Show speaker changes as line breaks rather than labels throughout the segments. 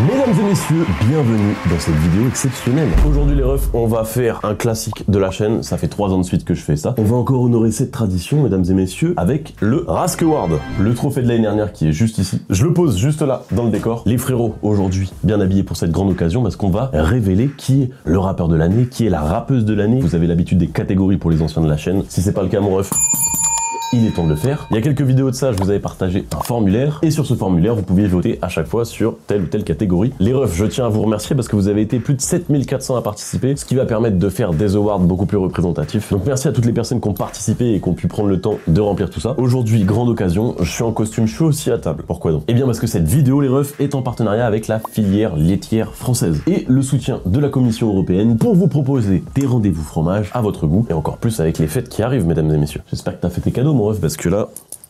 Mesdames et messieurs, bienvenue dans cette vidéo exceptionnelle. Aujourd'hui les refs, on va faire un classique de la chaîne, ça fait 3 ans de suite que je fais ça. On va encore honorer cette tradition, mesdames et messieurs, avec le Rask Award, le trophée de l'année dernière qui est juste ici. Je le pose juste là, dans le décor. Les frérots, aujourd'hui, bien habillés pour cette grande occasion, parce qu'on va révéler qui est le rappeur de l'année, qui est la rappeuse de l'année. Vous avez l'habitude des catégories pour les anciens de la chaîne. Si c'est pas le cas, mon ref, il est temps de le faire. Il y a quelques vidéos de ça, je vous avais partagé un formulaire. Et sur ce formulaire, vous pouviez voter à chaque fois sur telle ou telle catégorie. Les refs, je tiens à vous remercier parce que vous avez été plus de 7400 à participer, ce qui va permettre de faire des awards beaucoup plus représentatifs. Donc merci à toutes les personnes qui ont participé et qui ont pu prendre le temps de remplir tout ça. Aujourd'hui, grande occasion, je suis en costume, je suis aussi à table. Pourquoi donc? Eh bien parce que cette vidéo, les refs, est en partenariat avec la filière laitière française et le soutien de la Commission européenne pour vous proposer des rendez-vous fromage à votre goût et encore plus avec les fêtes qui arrivent, mesdames et messieurs. J'espère que t'as fait tes cadeaux, mon ref, parce que là,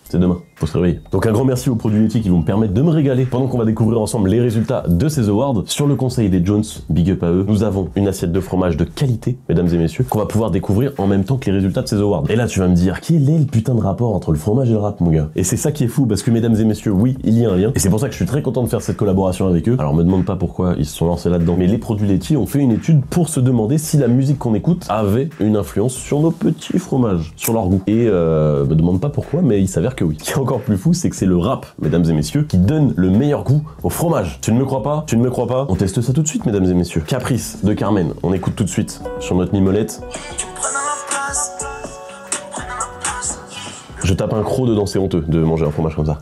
c'est demain, faut se réveiller. Donc un grand merci aux produits laitiers qui vont me permettre de me régaler pendant qu'on va découvrir ensemble les résultats de ces awards. Sur le conseil des Jones, big up à eux, nous avons une assiette de fromage de qualité, mesdames et messieurs, qu'on va pouvoir découvrir en même temps que les résultats de ces awards. Et là tu vas me dire, quel est le putain de rapport entre le fromage et le rap, mon gars? Et c'est ça qui est fou, parce que mesdames et messieurs, oui, il y a un lien. Et c'est pour ça que je suis très content de faire cette collaboration avec eux. Alors me demande pas pourquoi ils se sont lancés là-dedans, mais les produits laitiers ont fait une étude pour se demander si la musique qu'on écoute avait une influence sur nos petits fromages, sur leur goût. Et me demande pas pourquoi, mais il s'avère que oui. Ce qui est encore plus fou, c'est que c'est le rap, mesdames et messieurs, qui donne le meilleur goût au fromage. Tu ne me crois pas? Tu ne me crois pas? On teste ça tout de suite, mesdames et messieurs. Caprice de Carmen, on écoute tout de suite sur notre mimolette. Je tape un croc dedans, c'est honteux de manger un fromage comme ça.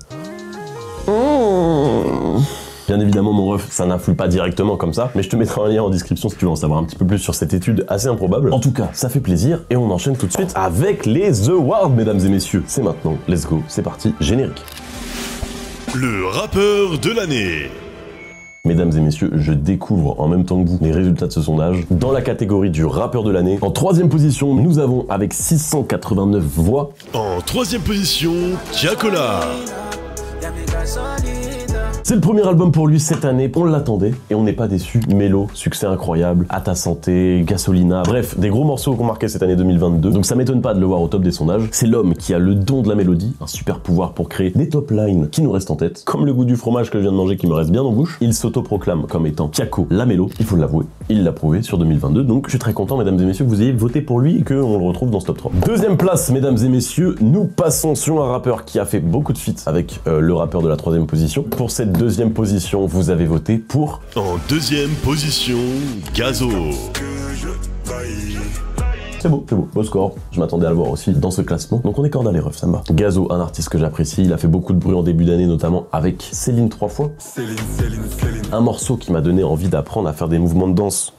Bien évidemment, mon ref, ça n'influe pas directement comme ça, mais je te mettrai un lien en description si tu veux en savoir un petit peu plus sur cette étude assez improbable. En tout cas, ça fait plaisir et on enchaîne tout de suite avec les awards, mesdames et messieurs. C'est maintenant, let's go, c'est parti, générique.
Le rappeur de l'année.
Mesdames et messieurs, je découvre en même temps que vous les résultats de ce sondage. Dans la catégorie du rappeur de l'année, en 3e position, nous avons avec 689 voix.
En 3e position, Tiakola.
C'est le premier album pour lui cette année, on l'attendait et on n'est pas déçu. Mélo, succès incroyable, À ta santé, Gasolina, bref, des gros morceaux qu'on marqué cette année 2022. Donc ça m'étonne pas de le voir au top des sondages. C'est l'homme qui a le don de la mélodie, un super pouvoir pour créer des top lines qui nous restent en tête, comme le goût du fromage que je viens de manger qui me reste bien en bouche. Il s'autoproclame comme étant Tiako la mélo, il faut l'avouer, il l'a prouvé sur 2022. Donc je suis très content, mesdames et messieurs, que vous ayez voté pour lui et qu'on le retrouve dans ce top 3. 2e place, mesdames et messieurs, nous passons sur un rappeur qui a fait beaucoup de feats avec le rappeur de la 3e position. Pour cette 2e position, vous avez voté pour...
En 2e position, Gazo.
C'est beau, beau score. Je m'attendais à le voir aussi dans ce classement. Donc on est corda les refs, ça me va. Gazo, un artiste que j'apprécie, il a fait beaucoup de bruit en début d'année, notamment avec Céline 3 fois. Céline. Un morceau qui m'a donné envie d'apprendre à faire des mouvements de danse.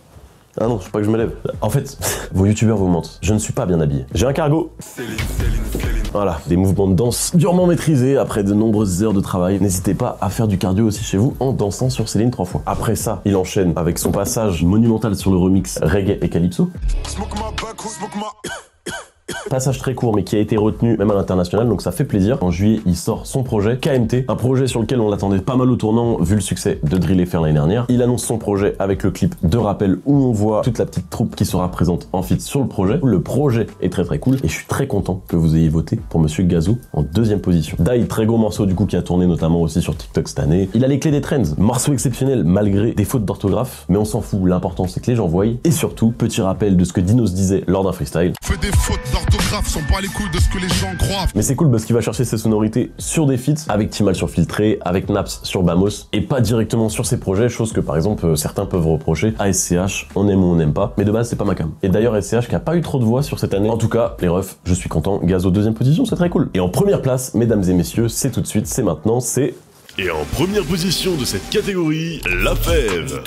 Ah non, je sais pas que je me lève. En fait, vos youtubeurs vous mentent. Je ne suis pas bien habillé. J'ai un cargo. Céline. Voilà, des mouvements de danse durement maîtrisés après de nombreuses heures de travail. N'hésitez pas à faire du cardio aussi chez vous en dansant sur Céline 3 fois. Après ça, il enchaîne avec son passage monumental sur le remix Reggae et Calypso. Passage très court mais qui a été retenu même à l'international, donc ça fait plaisir. En juillet, il sort son projet KMT, un projet sur lequel on l'attendait pas mal au tournant vu le succès de Drill FR l'année dernière. Il annonce son projet avec le clip de rappel où on voit toute la petite troupe qui sera présente en feat sur le projet. Le projet est très cool et je suis très content que vous ayez voté pour Monsieur Gazo en 2e position. Dai, très gros morceau du coup qui a tourné notamment aussi sur TikTok cette année. Il a les clés des trends, morceau exceptionnel malgré des fautes d'orthographe, mais on s'en fout, l'important c'est que les gens voient. Et surtout, petit rappel de ce que Dinos disait lors d'un freestyle.
Fais des fautes d'orthographe, sont pas les couilles de ce que les gens croient.
Mais c'est cool parce qu'il va chercher ses sonorités sur des feats, avec Timal sur Filtré, avec Naps sur Bamos, et pas directement sur ses projets, chose que par exemple certains peuvent reprocher à SCH, on aime ou on n'aime pas, mais de base c'est pas ma cam. Et d'ailleurs SCH qui a pas eu trop de voix sur cette année. En tout cas, les refs, je suis content, Gazo 2e position, c'est très cool. Et en première place, mesdames et messieurs, c'est tout de suite, c'est maintenant, c'est...
Et en première position de cette catégorie, La Fève.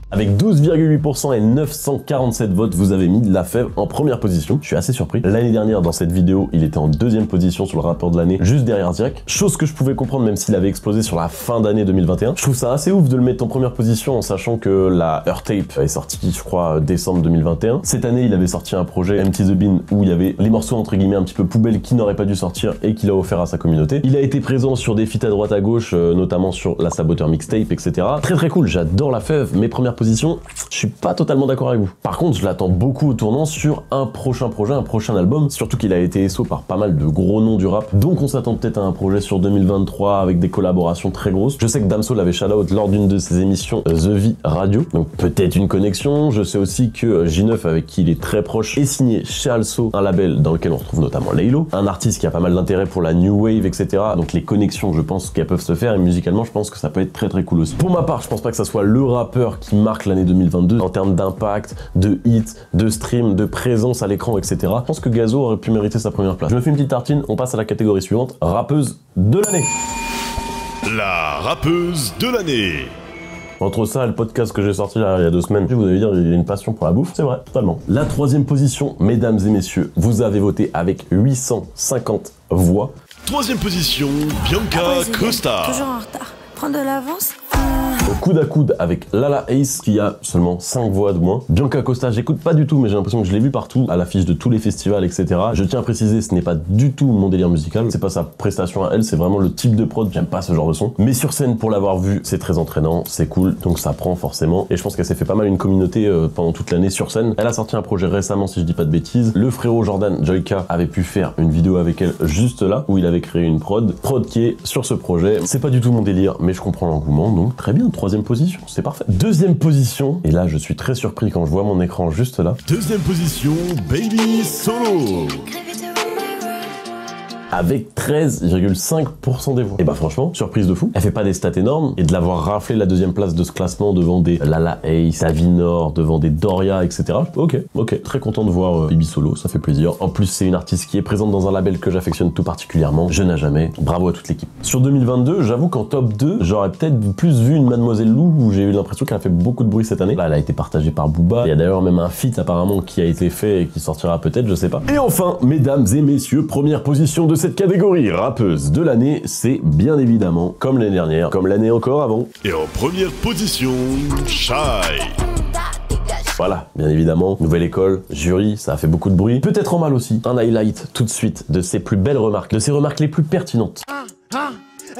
Avec 12,8% et 947 votes, vous avez mis La Fève en première position. Je suis assez surpris. L'année dernière, dans cette vidéo, il était en 2e position sur le rappeur de l'année, juste derrière Ziak. Chose que je pouvais comprendre même s'il avait explosé sur la fin d'année 2021. Je trouve ça assez ouf de le mettre en première position en sachant que la Earth Tape est sortie, je crois, décembre 2021. Cette année, il avait sorti un projet Empty the Bin où il y avait les morceaux entre guillemets un petit peu poubelles qui n'auraient pas dû sortir et qu'il a offert à sa communauté. Il a été présent sur des feats à droite à gauche, notamment sur la Saboteur Mixtape, etc. Très cool, j'adore La Fève, mais première position, je suis pas totalement d'accord avec vous. Par contre, je l'attends beaucoup au tournant sur un prochain projet, un prochain album, surtout qu'il a été SO par pas mal de gros noms du rap, donc on s'attend peut-être à un projet sur 2023 avec des collaborations très grosses. Je sais que Damso l'avait shout-out lors d'une de ses émissions The V Radio, donc peut-être une connexion. Je sais aussi que J9, avec qui il est très proche, est signé chez Also, un label dans lequel on retrouve notamment Laylo, un artiste qui a pas mal d'intérêt pour la new wave, etc. Donc les connexions, je pense qu'elles peuvent se faire, et musicalement, je pense que ça peut être très très cool aussi. Pour ma part, je pense pas que ça soit le rappeur qui marque l'année 2022 en termes d'impact, de hits, de stream, de présence à l'écran, etc. Je pense que Gazo aurait pu mériter sa première place. Je me fais une petite tartine, on passe à la catégorie suivante, rappeuse de l'année.
La rappeuse de l'année.
Entre ça et le podcast que j'ai sorti là, il y a 2 semaines, vous allez dire il y a une passion pour la bouffe, c'est vrai, totalement. La 3e position, mesdames et messieurs, vous avez voté avec 850 voix.
3e position, Bianca Costa.
Toujours en retard. Prends de l'avance.
Au coude à coude avec Lala Ace qui a seulement 5 voix de moins. Bianca Costa, j'écoute pas du tout, mais j'ai l'impression que je l'ai vu partout, à l'affiche de tous les festivals, etc. Je tiens à préciser, ce n'est pas du tout mon délire musical, c'est pas sa prestation à elle, c'est vraiment le type de prod, j'aime pas ce genre de son. Mais sur scène, pour l'avoir vu, c'est très entraînant, c'est cool, donc ça prend forcément. Et je pense qu'elle s'est fait pas mal une communauté pendant toute l'année sur scène. Elle a sorti un projet récemment, si je dis pas de bêtises. Le frérot Jordan Joyka avait pu faire une vidéo avec elle juste là, où il avait créé une prod qui est sur ce projet. C'est pas du tout mon délire, mais je comprends l'engouement, donc très bien, 3e position, c'est parfait. 2e position, et là je suis très surpris quand je vois mon écran juste là.
2e position, Baby Solo.
Avec 13,5% des voix. Et bah franchement, surprise de fou. Elle fait pas des stats énormes, et de l'avoir raflé la 2e place de ce classement devant des Lala Ace, Avinor, devant des Doria, etc. Ok, très content de voir Baby Solo, ça fait plaisir. En plus, c'est une artiste qui est présente dans un label que j'affectionne tout particulièrement, Je n'ai jamais. Bravo à toute l'équipe. Sur 2022, j'avoue qu'en top 2, j'aurais peut-être plus vu une Mademoiselle Lou, où j'ai eu l'impression qu'elle a fait beaucoup de bruit cette année. Là, elle a été partagée par Booba. Il y a d'ailleurs même un feat apparemment qui a été fait et qui sortira peut-être, je sais pas. Et enfin, mesdames et messieurs, première position de cette catégorie rappeuse de l'année, c'est bien évidemment, comme l'année dernière, comme l'année encore avant.
Et en première position, Shy.
Voilà, bien évidemment, nouvelle école, jury, ça a fait beaucoup de bruit. Peut-être en mal aussi. Un highlight tout de suite de ses plus belles remarques, de ses remarques les plus pertinentes.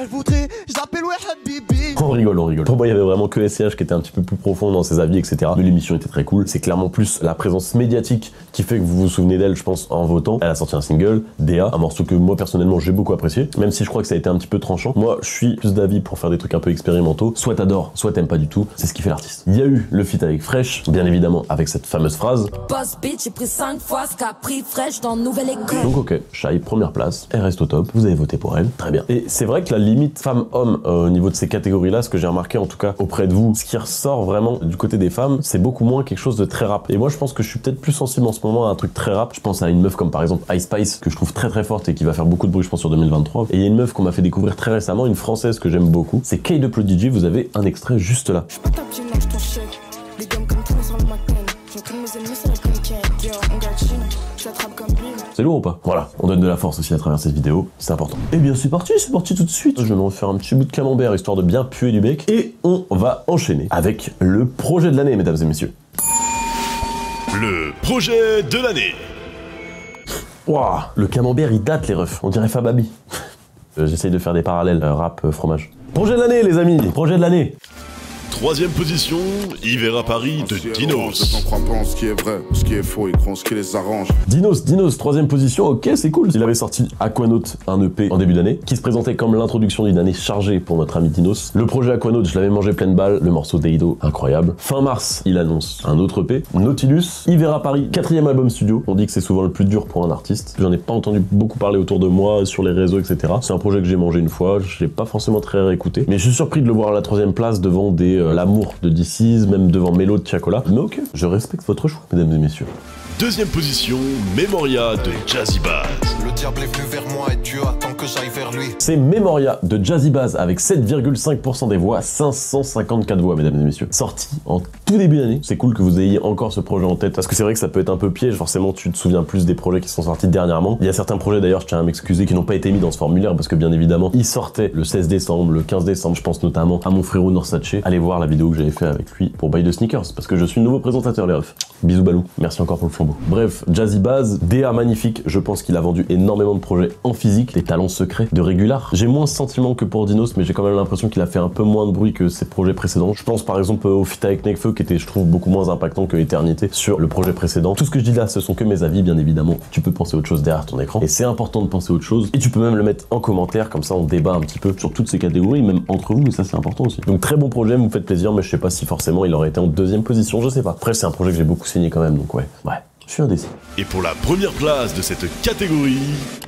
Elle voudrait, j'appelle Habibi.
On rigole. Pour moi, il y avait vraiment que SCH qui était un petit peu plus profond dans ses avis, etc. Mais l'émission était très cool. C'est clairement plus la présence médiatique qui fait que vous vous souvenez d'elle, je pense, en votant. Elle a sorti un single, DA, un morceau que moi, personnellement, j'ai beaucoup apprécié. Même si je crois que ça a été un petit peu tranchant. Moi, je suis plus d'avis pour faire des trucs un peu expérimentaux. Soit t'adores, soit t'aimes pas du tout. C'est ce qui fait l'artiste. Il y a eu le feat avec Fresh, bien évidemment, avec cette fameuse phrase.
Boss bitch, j'ai pris 5 fois ce qu'a pris Fresh dans Nouvelle École.
Donc ok, Shy, première place. Elle reste au top. Vous avez voté pour elle. Très bien. Et c'est vrai que la limite femme-homme au niveau de ces catégories-là, ce que j'ai remarqué en tout cas auprès de vous, ce qui ressort vraiment du côté des femmes, c'est beaucoup moins quelque chose de très rap. Et moi je pense que je suis peut-être plus sensible en ce moment à un truc très rap. Je pense à une meuf comme par exemple Ice Spice, que je trouve très très forte et qui va faire beaucoup de bruit je pense sur 2023. Et il y a une meuf qu'on m'a fait découvrir très récemment, une française que j'aime beaucoup, c'est Kay de Prodigy. Vous avez un extrait juste là. C'est lourd ou pas? Voilà, on donne de la force aussi à travers cette vidéo, c'est important. Et bien c'est parti tout de suite. Je vais me refaire un petit bout de camembert histoire de bien puer du bec. Et on va enchaîner avec le projet de l'année, mesdames et messieurs.
Le projet de l'année.
Waouh, le camembert il date les refs, on dirait Fababi. J'essaye de faire des parallèles rap fromage. Projet de l'année les amis, projet de l'année.
3e position, Hiver à Paris de Dinos.
On croit pas en ce qui est vrai, ce qui est faux, ils croient en ce qui les arrange.
Dinos, 3e position, ok c'est cool. Il avait sorti Aquanaut, un EP en début d'année, qui se présentait comme l'introduction d'une année chargée pour notre ami Dinos. Le projet Aquanaut, je l'avais mangé pleine balle, le morceau Deido, incroyable. Fin mars, il annonce un autre EP, Nautilus, Hiver à Paris, 4e album studio. On dit que c'est souvent le plus dur pour un artiste. J'en ai pas entendu beaucoup parler autour de moi, sur les réseaux, etc. C'est un projet que j'ai mangé une fois, je l'ai pas forcément très réécouté. Mais je suis surpris de le voir à la 3e place devant des L'amour de DC's, même devant Mélo de Chacola. Mais ok, je respecte votre choix, mesdames et messieurs.
2e position, Memoria de Jazzy Bass.
Le diable est venu vers moi et Dieu attend que j'aille vers lui.
C'est Memoria de Jazzy Bass avec 7,5% des voix, 554 voix, mesdames et messieurs. Sorti en tout début d'année. C'est cool que vous ayez encore ce projet en tête parce que c'est vrai que ça peut être un peu piège. Forcément, tu te souviens plus des projets qui sont sortis dernièrement. Il y a certains projets d'ailleurs, je tiens à m'excuser, qui n'ont pas été mis dans ce formulaire parce que bien évidemment, ils sortaient le 16 décembre, le 15 décembre. Je pense notamment à mon frérot Norsace. Allez voir la vidéo que j'avais fait avec lui pour Buy the Sneakers parce que je suis le nouveau présentateur, les refs. Bisous Balou. Merci encore pour le flambeau. Bref, Jazzy Bass, DA magnifique. Je pense qu'il a vendu énormément énormément de projets en physique, des talents secrets de Régular. J'ai moins ce sentiment que pour Dinos, mais j'ai quand même l'impression qu'il a fait un peu moins de bruit que ses projets précédents. Je pense par exemple au feat avec Nekfeu qui était, je trouve, beaucoup moins impactant que Éternité sur le projet précédent. Tout ce que je dis là, ce sont que mes avis, bien évidemment. Tu peux penser autre chose derrière ton écran, et c'est important de penser autre chose. Et tu peux même le mettre en commentaire, comme ça on débat un petit peu sur toutes ces catégories, même entre vous, et ça c'est important aussi. Donc très bon projet, vous me faites plaisir, mais je sais pas si forcément il aurait été en deuxième position, je sais pas. Après c'est un projet que j'ai beaucoup saigné quand même, donc ouais. Je suis indécis.
Et pour la première place de cette catégorie,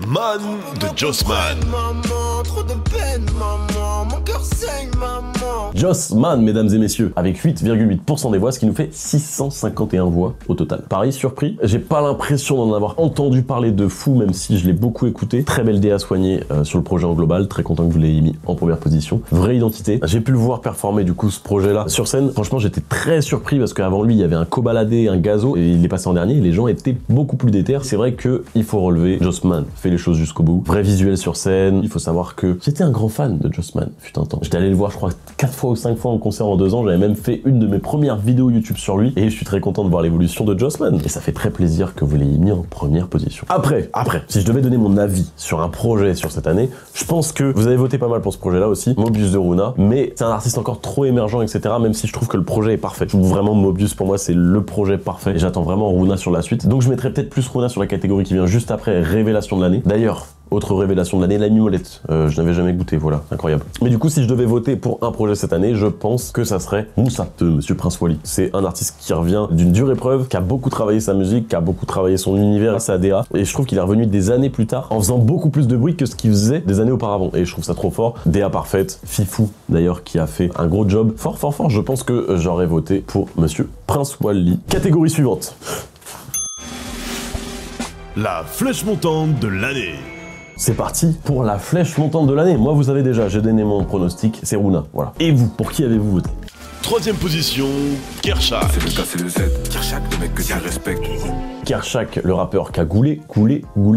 Man de Jossman.
Maman, trop de peine, maman, mon cœur saigne, maman.
Jossman, mesdames et messieurs, avec 8,8% des voix, ce qui nous fait 651 voix au total. Pareil, surpris, j'ai pas l'impression d'en avoir entendu parler de fou, même si je l'ai beaucoup écouté. Très belle DA soignée sur le projet en global, très content que vous l'ayez mis en première position. Vraie identité. J'ai pu le voir performer du coup ce projet-là sur scène. Franchement, j'étais très surpris parce qu'avant lui, il y avait un Cobaladé, un Gazo, et il est passé en dernier. Les gens étaient beaucoup plus déter. C'est vrai que il faut relever, Jossman fait les choses jusqu'au bout. Vrai visuel sur scène. Il faut savoir que j'étais un grand fan de Jossman, fut un temps. J'étais allé le voir, je crois, 4 fois ou 5 fois en concert en 2 ans. J'avais même fait une de mes premières vidéos YouTube sur lui, et je suis très content de voir l'évolution de Jossman. Et ça fait très plaisir que vous l'ayez mis en première position. Après, si je devais donner mon avis sur un projet sur cette année, je pense que vous avez voté pas mal pour ce projet-là aussi, Mobius de Runa, mais c'est un artiste encore trop émergent, etc. Même si je trouve que le projet est parfait. Je trouve vraiment Mobius, pour moi, c'est le projet parfait. Et j'attends vraiment Runa sur la suite. Donc je mettrais peut-être plus Runa sur la catégorie qui vient juste après, révélation de l'année. D'ailleurs, autre révélation de l'année, la mimolette. Je n'avais jamais goûté, voilà, incroyable. Mais du coup, si je devais voter pour un projet cette année, je pense que ça serait Moussa de Monsieur Prince Wally. C'est un artiste qui revient d'une dure épreuve, qui a beaucoup travaillé sa musique, qui a beaucoup travaillé son univers et sa DA. Et je trouve qu'il est revenu des années plus tard en faisant beaucoup plus de bruit que ce qu'il faisait des années auparavant. Et je trouve ça trop fort. DA parfaite. Fifou, d'ailleurs, qui a fait un gros job. Fort. Je pense que j'aurais voté pour Monsieur Prince Wally. Catégorie suivante.
La flèche montante de l'année.
C'est parti pour la flèche montante de l'année. Moi, vous savez déjà, j'ai donné mon pronostic, c'est Runa. Voilà. Et vous, pour qui avez-vous voté?
Troisième position, Kershak.
C'est le K, c'est le Z. Kershak, le mec que tu respectes.
Kershak, le rappeur qui a goulé,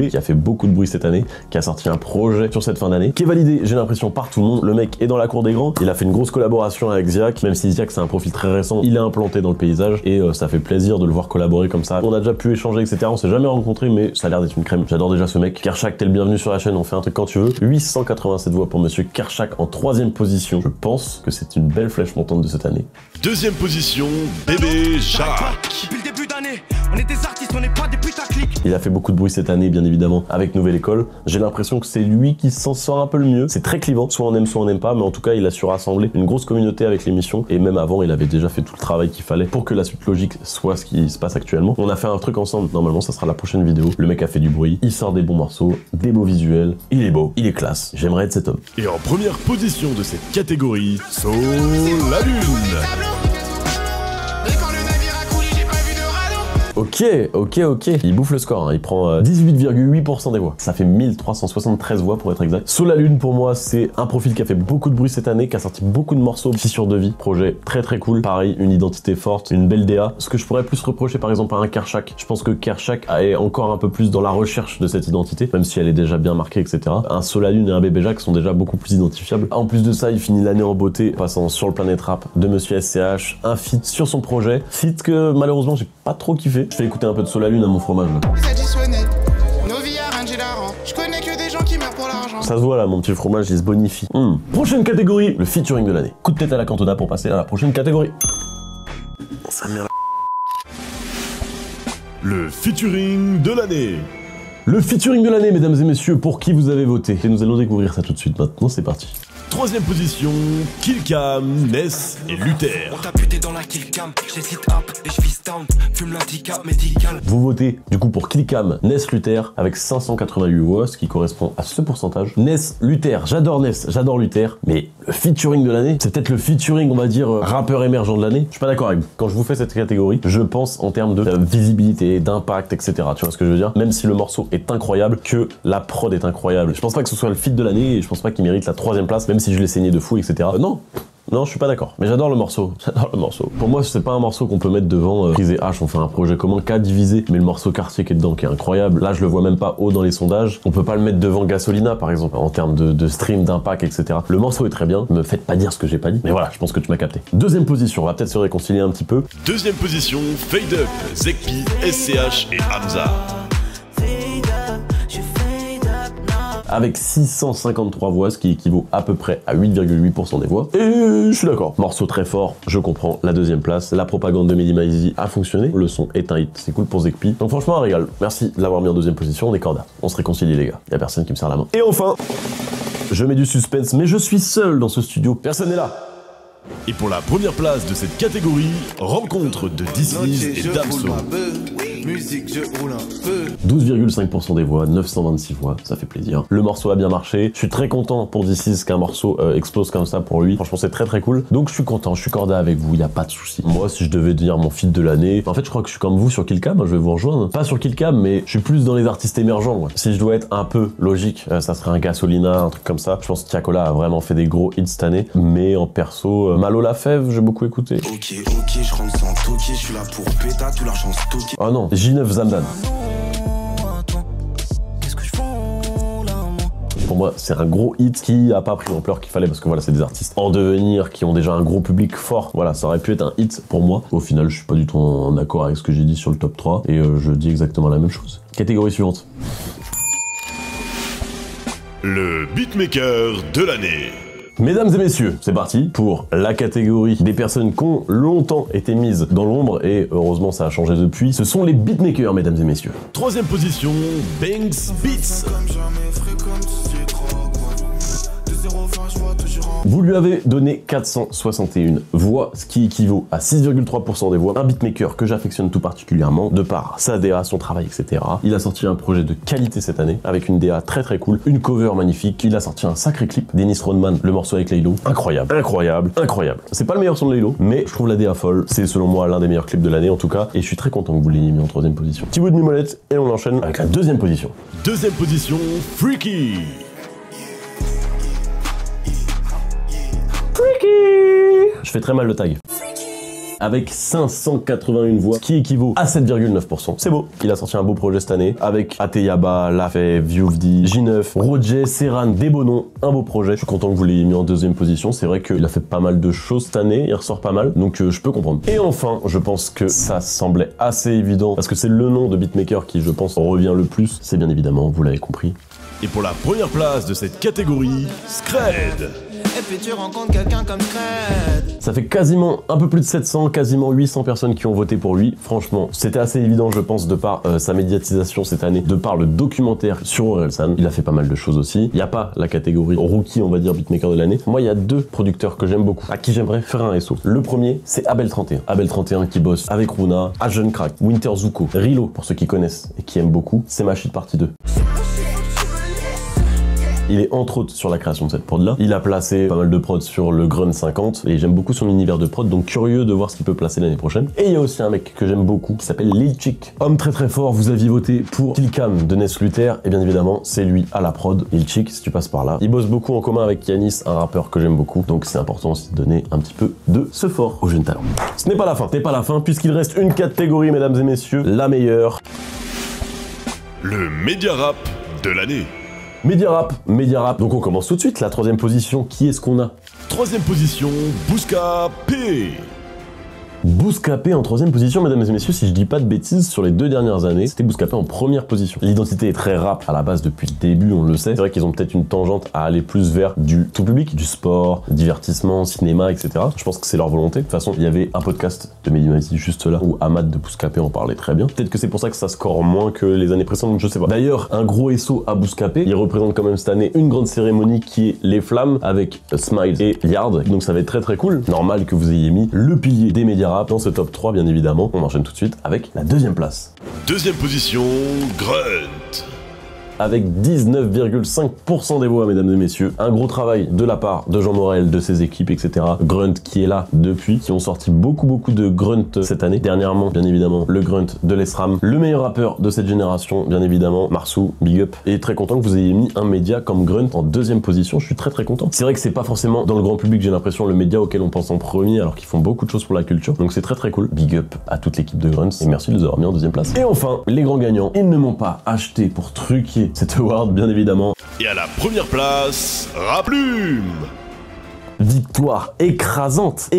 qui a fait beaucoup de bruit cette année, qui a sorti un projet sur cette fin d'année, qui est validé, j'ai l'impression, par tout le monde. Le mec est dans la cour des grands, il a fait une grosse collaboration avec Ziak, même si Ziak c'est un profil très récent, il est implanté dans le paysage, et ça fait plaisir de le voir collaborer comme ça. On a déjà pu échanger, etc. On s'est jamais rencontrés, mais ça a l'air d'être une crème. J'adore déjà ce mec. Kershak, t'es le bienvenu sur la chaîne, on fait un truc quand tu veux. 887 voix pour Monsieur Kershak en 3e position. Je pense que c'est une belle flèche montante de cette année.
Deuxième position, Bébé Jacques.
Depuis le début d'année, on est des artistes, on n'est pas des putaclics.
Il a fait beaucoup de bruit cette année, bien évidemment, avec Nouvelle École. J'ai l'impression que c'est lui qui s'en sort un peu le mieux. C'est très clivant, soit on aime, soit on n'aime pas, mais en tout cas, il a su rassembler une grosse communauté avec l'émission. Et même avant, il avait déjà fait tout le travail qu'il fallait pour que la suite logique soit ce qui se passe actuellement. On a fait un truc ensemble. Normalement, ça sera la prochaine vidéo. Le mec a fait du bruit, il sort des bons morceaux, des beaux visuels. Il est beau, il est classe. J'aimerais être cet homme.
Et en première position de cette catégorie, la Lune.
Ok. Il bouffe le score, hein. Il prend 18,8% des voix. Ça fait 1373 voix pour être exact. Sous la Lune, pour moi, c'est un profil qui a fait beaucoup de bruit cette année, qui a sorti beaucoup de morceaux. Fissure de vie, projet très cool. Pareil, une identité forte, une belle DA. Ce que je pourrais plus reprocher par exemple à un Kershak, je pense que Kershak est encore un peu plus dans la recherche de cette identité, même si elle est déjà bien marquée, etc. Un Sous la Lune et un Bébé Jacques sont déjà beaucoup plus identifiables. En plus de ça, il finit l'année en beauté, passant sur le Planète Rap de Monsieur SCH, un feat sur son projet. Feat que malheureusement j'ai pas trop kiffé. Je fais écouter un peu de Sous la Lune à mon fromage là.
Je connais que des gens qui meurent pour l'argent.
Ça se voit là, mon petit fromage, il se bonifie. Prochaine catégorie, le featuring de l'année. Coup de tête à la Cantona pour passer à la prochaine catégorie. Ça merde.
Le featuring de l'année.
Le featuring de l'année, mesdames et messieurs, pour qui vous avez voté? Et nous allons découvrir ça tout de suite maintenant, c'est parti.
Troisième position, Killcam, Ness et Luther.
On t'a buté dans la killcam, j'hésite up et je vis down, fume l'handicap médical.
Vous votez du coup pour Killcam, Ness, Luther avec 588 voix, ce qui correspond à ce pourcentage. Ness, Luther, j'adore Ness, j'adore Luther, mais le featuring de l'année, c'est peut-être le featuring, on va dire, rappeur émergent de l'année. Je suis pas d'accord avec vous. Quand je vous fais cette catégorie, je pense en termes de visibilité, d'impact, etc. Tu vois ce que je veux dire? Même si le morceau est incroyable, que la prod est incroyable. Je pense pas que ce soit le feat de l'année et je pense pas qu'il mérite la 3e place, même si je l'ai saigné de fou, etc. Non, je suis pas d'accord. Mais j'adore le morceau. Pour moi, c'est pas un morceau qu'on peut mettre devant Prise et H. On fait un projet commun, K divisé. Mais le morceau Quartier qui est dedans, qui est incroyable. Là, je le vois même pas haut dans les sondages. On peut pas le mettre devant Gasolina, par exemple, en termes de stream, d'impact, etc. Le morceau est très bien. Me faites pas dire ce que j'ai pas dit. Mais voilà, je pense que tu m'as capté. Deuxième position, on va peut-être se réconcilier un petit peu.
Deuxième position, Fade Up, Zekpi, SCH et Hamza.
avec 653 voix, ce qui équivaut à peu près à 8,8% des voix. Et je suis d'accord. Morceau très fort, je comprends. La deuxième place, la propagande de Mehdi Maizy a fonctionné. Le son est un hit, c'est cool pour Zekpi. Donc franchement, un régal. Merci de l'avoir mis en deuxième position, on est corda. On se réconcilie les gars. Y a personne qui me serre la main. Et enfin, je mets du suspense, mais je suis seul dans ce studio. Personne n'est là.
Et pour la première place de cette catégorie, rencontre de DC's et Damso.
Musique, je roule un peu.
12,5% des voix, 926 voix, ça fait plaisir. Le morceau a bien marché. Je suis très content pour DC's qu'un morceau explose comme ça pour lui. Franchement, c'est très très cool. Donc je suis content, je suis corda avec vous, y a pas de souci. Moi, si je devais devenir mon feat de l'année, en fait, je crois que je suis comme vous sur Killcam, je vais vous rejoindre. Pas sur Killcam, mais je suis plus dans les artistes émergents. Ouais. Si je dois être un peu logique, ça serait un Gasolina, un truc comme ça. Je pense que Tiakola a vraiment fait des gros hits cette année. Mais en perso, Malo Lafèvre, j'ai beaucoup écouté.
Ok, je rentre sans toquer, je suis là pour péta, tout l'argent stocké.
Oh non, J9 Zamdan. Pour moi, c'est un gros hit qui a pas pris l'ampleur qu'il fallait parce que voilà, c'est des artistes en devenir qui ont déjà un gros public fort. Voilà, ça aurait pu être un hit pour moi. Au final, je suis pas du tout en accord avec ce que j'ai dit sur le top 3 et je dis exactement la même chose. Catégorie suivante.
Le beatmaker de l'année.
Mesdames et messieurs, c'est parti pour la catégorie des personnes qui ont longtemps été mises dans l'ombre et heureusement ça a changé depuis. Ce sont les beatmakers, mesdames et messieurs.
Troisième position, Banks Beats.
Vous lui avez donné 461 voix, ce qui équivaut à 6,3% des voix. Un beatmaker que j'affectionne tout particulièrement, de par sa DA, son travail, etc. Il a sorti un projet de qualité cette année, avec une DA très très cool, une cover magnifique. Il a sorti un sacré clip, Dennis Rodman, le morceau avec Laylo. Incroyable, incroyable, incroyable. C'est pas le meilleur son de Laylo, mais je trouve la DA folle. C'est selon moi l'un des meilleurs clips de l'année en tout cas, et je suis très content que vous l'ayez mis en troisième position. Petit bout de mimolette, et on enchaîne avec la deuxième position.
Deuxième position, Freaky.
Je fais très mal le tag. Avec 581 voix, qui équivaut à 7,9%. C'est beau. Il a sorti un beau projet cette année, avec Ateyaba, Lafèvre, Youvdi, J9, Roger, Serran, des beaux noms. Un beau projet. Je suis content que vous l'ayez mis en deuxième position. C'est vrai qu'il a fait pas mal de choses cette année, il ressort pas mal, donc je peux comprendre. Et enfin, je pense que ça semblait assez évident, parce que c'est le nom de beatmaker qui, je pense, revient le plus. C'est bien évidemment, vous l'avez compris.
Et pour la première place de cette catégorie, Scred.
Et puis tu rencontres quelqu'un comme Scred.
Ça fait quasiment un peu plus de 700, quasiment 800 personnes qui ont voté pour lui. Franchement, c'était assez évident, je pense, de par sa médiatisation cette année, de par le documentaire sur Orelsan. Il a fait pas mal de choses aussi. Il n'y a pas la catégorie rookie, on va dire, beatmaker de l'année. Moi, il y a deux producteurs que j'aime beaucoup, à qui j'aimerais faire un SO. Le premier, c'est Abel 31. Abel 31 qui bosse avec Runa, Ajen Crack, Winter Zuko, Rilo, pour ceux qui connaissent et qui aiment beaucoup. C'est ma shit partie 2. Il est entre autres sur la création de cette prod là. Il a placé pas mal de prods sur le Grunt 50 et j'aime beaucoup son univers de prod, donc curieux de voir ce qu'il peut placer l'année prochaine. Et il y a aussi un mec que j'aime beaucoup qui s'appelle Lil Chick. Homme très très fort, vous aviez voté pour Killcam de Ness Luther et bien évidemment c'est lui à la prod. Lil Chick, si tu passes par là. Il bosse beaucoup en commun avec Yanis, un rappeur que j'aime beaucoup, donc c'est important aussi de donner un petit peu de ce fort aux jeunes talents. Ce n'est pas la fin, c'est pas la fin puisqu'il reste une catégorie mesdames et messieurs, la meilleure.
Le média rap de l'année.
Média rap. Donc on commence tout de suite. La troisième position, qui est-ce qu'on a?
Troisième position, Bouska P.
Bouscapé en troisième position, mesdames et messieurs, si je dis pas de bêtises, sur les 2 dernières années, c'était Bouscapé en première position. L'identité est très rap à la base depuis le début, on le sait. C'est vrai qu'ils ont peut-être une tangente à aller plus vers du tout public, du sport, divertissement, cinéma, etc. Je pense que c'est leur volonté. De toute façon, il y avait un podcast de Mehdi Maizy juste là, où Ahmad de Bouscapé en parlait très bien. Peut-être que c'est pour ça que ça score moins que les années précédentes, je sais pas. D'ailleurs, un gros SO à Bouscapé, il représente quand même cette année une grande cérémonie qui est les flammes avec Smile et Yard. Donc ça va être très très cool. Normal que vous ayez mis le pilier des médias rap dans ce top 3, bien évidemment. On enchaîne tout de suite avec la deuxième place.
Deuxième position, Grunt.
Avec 19,5% des voix, mesdames et messieurs. Un gros travail de la part de Jean Morel, de ses équipes, etc. Grunt qui est là depuis, qui ont sorti beaucoup de Grunt cette année. Dernièrement, bien évidemment, le Grunt de l'ESRAM, le meilleur rappeur de cette génération, bien évidemment, Marsou, big up. Et très content que vous ayez mis un média comme Grunt en deuxième position, je suis très content. C'est vrai que c'est pas forcément dans le grand public, j'ai l'impression, le média auquel on pense en premier, alors qu'ils font beaucoup de choses pour la culture. Donc c'est très cool. Big up à toute l'équipe de Grunt et merci de les avoir mis en deuxième place. Et enfin, les grands gagnants, ils ne m'ont pas acheté pour truquer cet award, bien évidemment.
Et à la première place, Raplume.
Victoire écrasante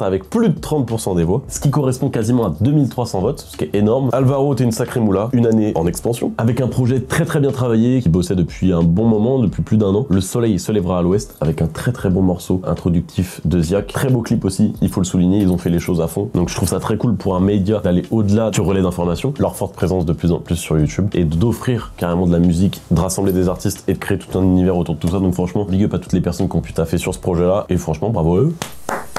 avec plus de 30% des voix, ce qui correspond quasiment à 2300 votes, ce qui est énorme. Alvaro, t'es une sacrée moula, une année en expansion, avec un projet très bien travaillé, qui bossait depuis un bon moment, depuis plus d'1 an. Le soleil se lèvera à l'ouest, avec un très bon morceau introductif de Ziak. Très beau clip aussi, il faut le souligner, ils ont fait les choses à fond. Donc je trouve ça très cool pour un média d'aller au-delà du relais d'information, leur forte présence de plus en plus sur YouTube, et d'offrir carrément de la musique, de rassembler des artistes et de créer tout un univers autour de tout ça. Donc franchement, big up à toutes les personnes qui ont pu taffer sur ce projet-là, et franchement, bravo à eux.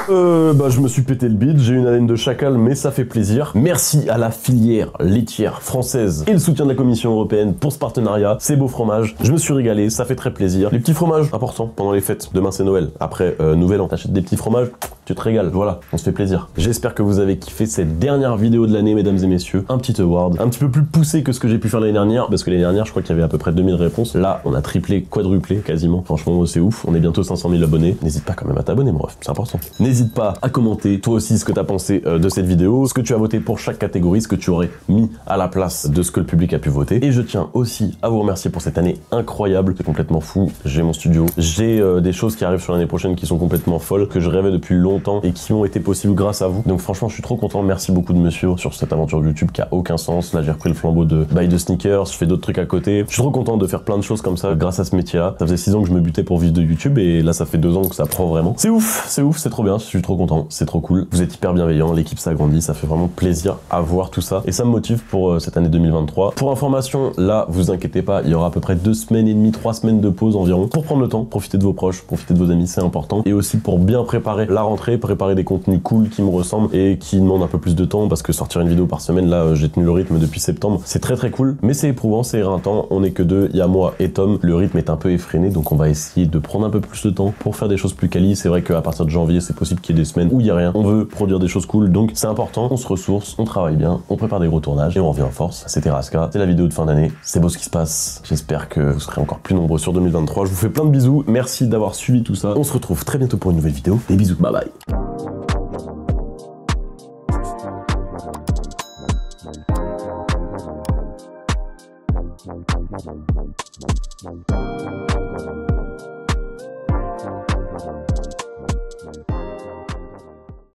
Je me suis pété le bide, j'ai une haleine de chacal, mais ça fait plaisir. Merci à la filière laitière française et le soutien de la Commission européenne pour ce partenariat, ces beaux fromages. Je me suis régalé, ça fait très plaisir. Les petits fromages, importants pendant les fêtes. Demain c'est Noël. Après, Nouvel An, t'achètes des petits fromages, tu te régales. Voilà, on se fait plaisir. J'espère que vous avez kiffé cette dernière vidéo de l'année, mesdames et messieurs. Un petit award, un petit peu plus poussé que ce que j'ai pu faire l'année dernière, parce que l'année dernière, je crois qu'il y avait à peu près 2000 réponses. Là, on a triplé, quadruplé quasiment. Franchement, c'est ouf. On est bientôt 500 000 abonnés. N'hésite pas quand même à t'abonner, mon ref, c'est important. N'hésite pas à commenter toi aussi ce que t'as pensé de cette vidéo, ce que tu as voté pour chaque catégorie, ce que tu aurais mis à la place de ce que le public a pu voter. Et je tiens aussi à vous remercier pour cette année incroyable. C'est complètement fou. J'ai mon studio, j'ai des choses qui arrivent sur l'année prochaine qui sont complètement folles, que je rêvais depuis longtemps et qui ont été possibles grâce à vous. Donc franchement, je suis trop content. Merci beaucoup de me suivre sur cette aventure YouTube qui a aucun sens. Là, j'ai repris le flambeau de Buy de Sneakers, je fais d'autres trucs à côté. Je suis trop content de faire plein de choses comme ça grâce à ce métier-là. Ça faisait 6 ans que je me butais pour vivre de YouTube et là, ça fait 2 ans que ça prend vraiment. C'est ouf, c'est trop bien. Je suis trop content. C'est trop cool. Vous êtes hyper bienveillants, l'équipe s'agrandit, ça fait vraiment plaisir à voir tout ça. Et ça me motive pour cette année 2023. Pour information, là, vous inquiétez pas, il y aura à peu près 2 semaines et demie, 3 semaines de pause environ pour prendre le temps, profiter de vos proches, profiter de vos amis, c'est important. Et aussi pour bien préparer la rentrée, préparer des contenus cool qui me ressemblent et qui demandent un peu plus de temps parce que sortir une vidéo par semaine, là, j'ai tenu le rythme depuis septembre. C'est très cool, mais c'est éprouvant, c'est éreintant. On est que 2, il y a moi et Tom. Le rythme est un peu effréné, donc on va essayer de prendre un peu plus de temps pour faire des choses plus quali. C'est vrai qu'à partir de janvier, c'est possible qu'il y ait des semaines où il y a rien. On veut produire des choses cool, donc c'est important. On se ressource, on travaille bien, on prépare des gros tournages et on revient en force. C'était Raska, c'est la vidéo de fin d'année. C'est beau ce qui se passe. J'espère que vous serez encore plus nombreux sur 2023. Je vous fais plein de bisous. Merci d'avoir suivi tout ça. On se retrouve très bientôt pour une nouvelle vidéo. Des bisous. Bye bye.